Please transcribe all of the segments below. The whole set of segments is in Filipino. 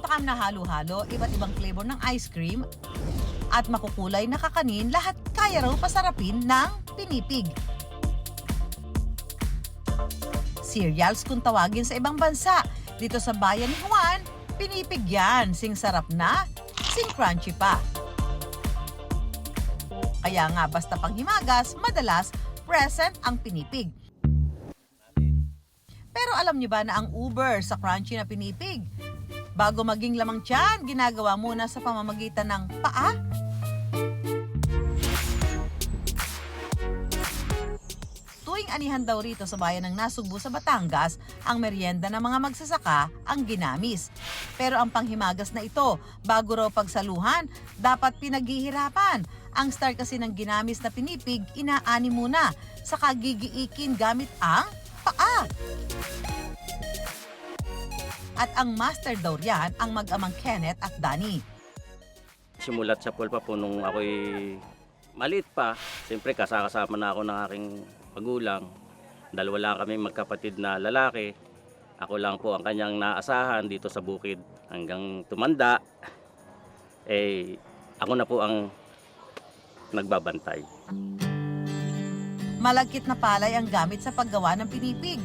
napakamam na halo-halo, iba't ibang flavor ng ice cream, at makukulay na kakanin, lahat kaya raw pasarapin ng pinipig. Cereals kung tawagin sa ibang bansa. Dito sa bayan ni Juan, pinipig yan. Sing sarap na, sing crunchy pa. Kaya nga basta panghimagas, madalas present ang pinipig. Pero alam niyo ba na ang Uber sa crunchy na pinipig, bago maging lamang tiyan, ginagawa muna sa pamamagitan ng paa? Tuwing anihan daw rito sa bayan ng Nasugbu sa Batangas, ang merienda ng mga magsasaka ang ginamis. Pero ang panghimagas na ito, bago raw pagsaluhan, dapat pinaghihirapan. Ang start kasi ng ginamis na pinipig, inaani muna, saka gigiikin gamit ang paa. At ang master daw riyan ang mag-amang Kenneth at Danny. Simulat sa pulpa po nung ako'y maliit pa, siyempre kasama na ako ng aking magulang. Dalawa lang kami magkapatid na lalaki. Ako lang po ang kanyang naasahan dito sa bukid hanggang tumanda. Ako na po ang nagbabantay. Malagkit na palay ang gamit sa paggawa ng pinipig.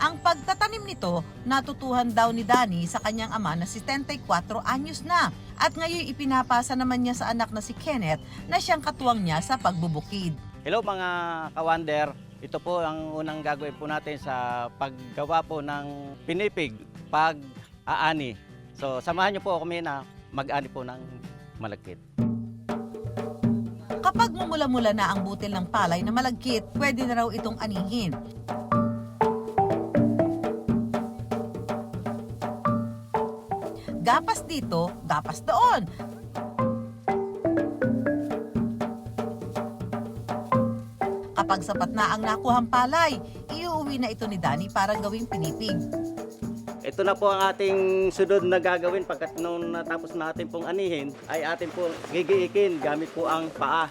Ang pagtatanim nito, natutuhan daw ni Danny sa kanyang ama na 74 anyos na. At ngayon ipinapasa naman niya sa anak na si Kenneth na siyang katuwang niya sa pagbubukid. Hello mga kawander, ito po ang unang gagawin po natin sa paggawa po ng pinipig, pag-aani. So samahan niyo po kami na mag-ani po ng malagkit. Kapag mumula-mula na ang butil ng palay na malagkit, pwede na raw itong anihin. Gapas dito, gapas doon. Kapag sapat na ang nakuhang palay, iuwi na ito ni Danny para gawing pinipig. Ito na po ang ating sunod na gagawin pagkat nung natapos natin pong anihin ay atin po gigiikin gamit po ang paa.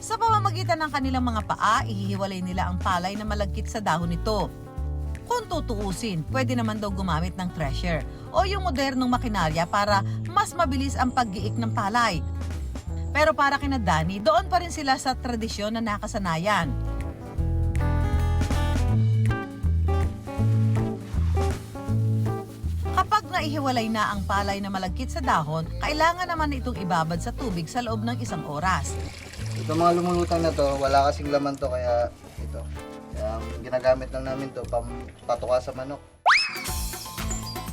Sa pamamagitan ng kanilang mga paa, ihihiwalay nila ang palay na malagkit sa dahon nito. Kung tutuusin, pwede naman daw gumamit ng thresher o yung modernong makinarya para mas mabilis ang paggiik ng palay. Pero para kina Danny, doon pa rin sila sa tradisyon na nakasanayan. Kapag naihiwalay na ang palay na malagkit sa dahon, kailangan naman itong ibabad sa tubig sa loob ng 1 oras. Ito mga lumulutang na to, wala kasing laman to kaya ito. Kaya ginagamit lang namin to patuka sa manok.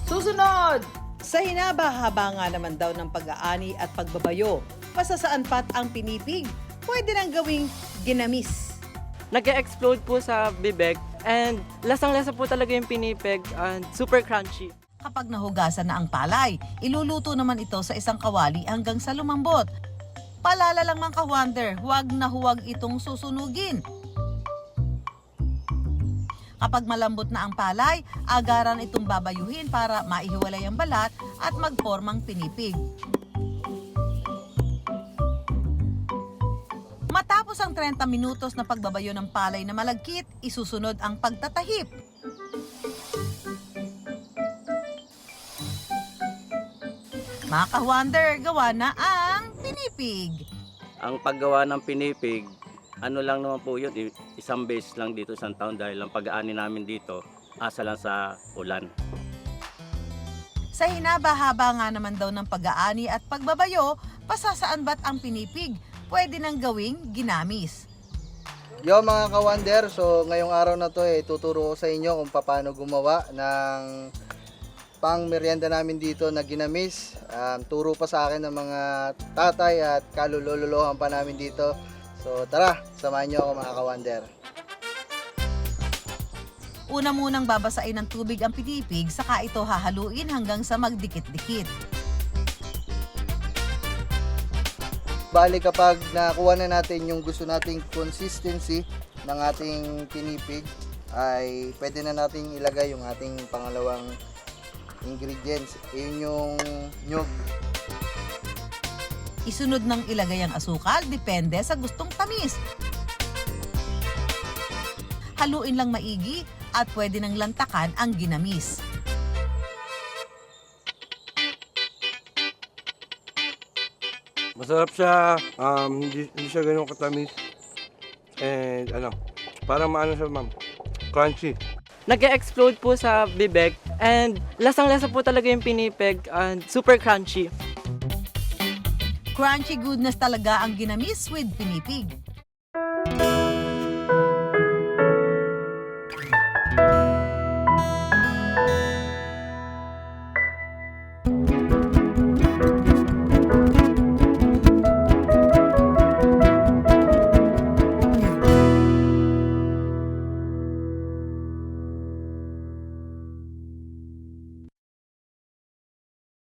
Susunod! Sa hinaba-haba nga naman daw ng pag-aani at pagbabayo, pasasaan pat ang pinipig, pwede nang gawing ginamis. Nag-explode po sa bibig and lasang-lasa po talaga yung pinipig and super crunchy. Kapag nahugasan na ang palay, iluluto naman ito sa isang kawali hanggang sa lumambot. Palala lang mga ka-wonder, huwag na huwag itong susunugin. Kapag malambot na ang palay, agaran itong babayuhin para maihiwalay ang balat at magpormang pinipig. Matapos ang 30 minutos na pagbabayo ng palay na malagkit, isusunod ang pagtatahip. Mga ka-wonder, gawa na ang pinipig. Ang paggawa ng pinipig, ano lang naman po yun, isang beses lang dito isang taon dahil ang pag-aani namin dito, asa lang sa ulan. Sa hinaba-haba nga naman daw ng pag-aani at pagbabayo, pasasaan ba't ang pinipig? Pwede nang gawing ginamis. Yo mga kawander, so ngayong araw na to tuturo ko sa inyo kung paano gumawa ng pang merienda namin dito na ginamis. Turo pa sa akin ng mga tatay at kalululuhan pa namin dito. So tara, samahan nyo ako mga kawander. Una munang babasain ng tubig ang pinipig, saka ito hahaluin hanggang sa magdikit-dikit. Bali kapag nakuha na natin yung gusto nating consistency ng ating pinipig, ay pwede na nating ilagay yung ating pangalawang ingredients. Yun yung nyug. Isunod ng ilagay ang asukal, depende sa gustong tamis. Haluin lang maigi at pwede nang lantakan ang ginamis. Masarap siya, hindi siya ganun katamis. And parang maano siya ma'am, crunchy. Nag-explode po sa bibig and lasang-lasa po talaga yung pinipig and super crunchy. Crunchy goodness talaga ang ginamis with pinipig.